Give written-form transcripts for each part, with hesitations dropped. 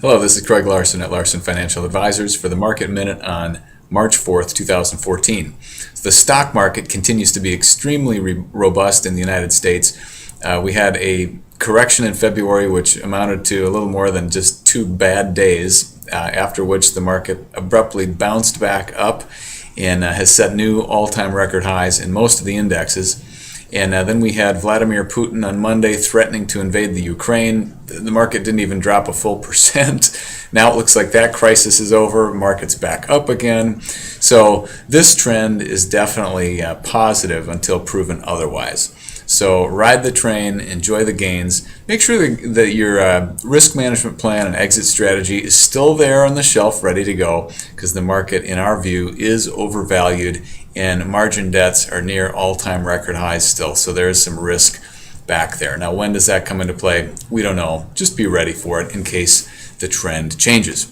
Hello, this is Craig Larson at Larson Financial Advisors for the Market Minute on March 4th, 2014. The stock market continues to be extremely robust in the United States. We had a correction in February which amounted to a little more than just 2 bad days, after which the market abruptly bounced back up and has set new all-time record highs in most of the indexes. And then we had Vladimir Putin on Monday threatening to invade the Ukraine. The market didn't even drop a full percent. Now it looks like that crisis is over. Market's back up again. So this trend is definitely positive until proven otherwise. So ride the train, enjoy the gains. Make sure that your risk management plan and exit strategy is still there on the shelf ready to go, because the market, in our view, is overvalued and margin debts are near all-time record highs still. So there is some risk back there. Now, when does that come into play? We don't know. Just be ready for it in case the trend changes.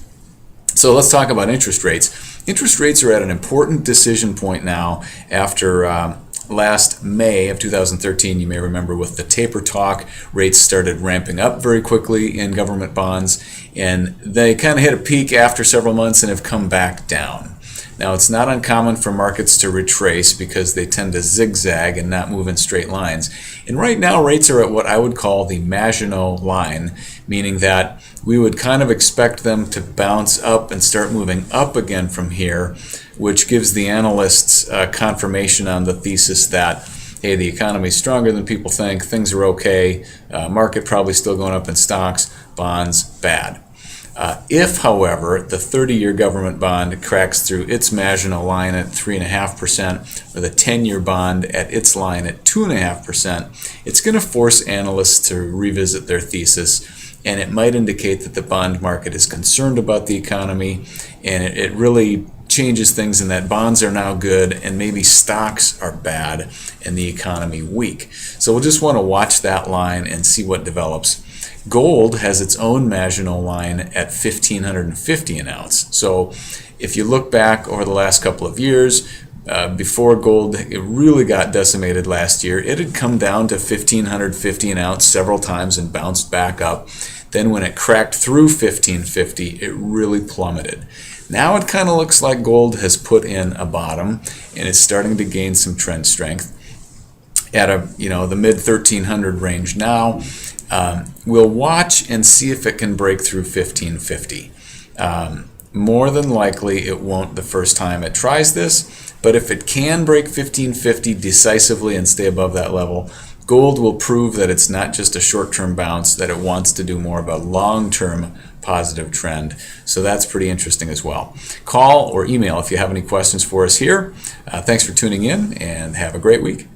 So let's talk about interest rates. Interest rates are at an important decision point now after last May of 2013, you may remember, with the taper talk, rates started ramping up very quickly in government bonds, and they kind of hit a peak after several months and have come back down. Now, it's not uncommon for markets to retrace because they tend to zigzag and not move in straight lines. And right now, rates are at what I would call the Maginot line, meaning that we would kind of expect them to bounce up and start moving up again from here, which gives the analysts confirmation on the thesis that, hey, the economy is stronger than people think, things are okay, market probably still going up in stocks, bonds, bad. If, however, the 30-year government bond cracks through its Maginot line at 3.5%, or the 10-year bond at its line at 2.5%, it's going to force analysts to revisit their thesis, and it might indicate that the bond market is concerned about the economy, and it really changes things in that bonds are now good and maybe stocks are bad and the economy weak. So we'll just want to watch that line and see what develops. Gold has its own Maginot line at 1,550 an ounce. So if you look back over the last couple of years, before gold it really got decimated last year, it had come down to 1,550 an ounce several times and bounced back up. Then when it cracked through 1,550, it really plummeted. Now it kind of looks like gold has put in a bottom and is starting to gain some trend strength at the mid 1,300 range now. We'll watch and see if it can break through 1,550. More than likely it won't the first time it tries this, but if it can break 1,550 decisively and stay above that level, gold will prove that it's not just a short-term bounce, that it wants to do more of a long-term positive trend. So that's pretty interesting as well. Call or email if you have any questions for us here. Thanks for tuning in and have a great week.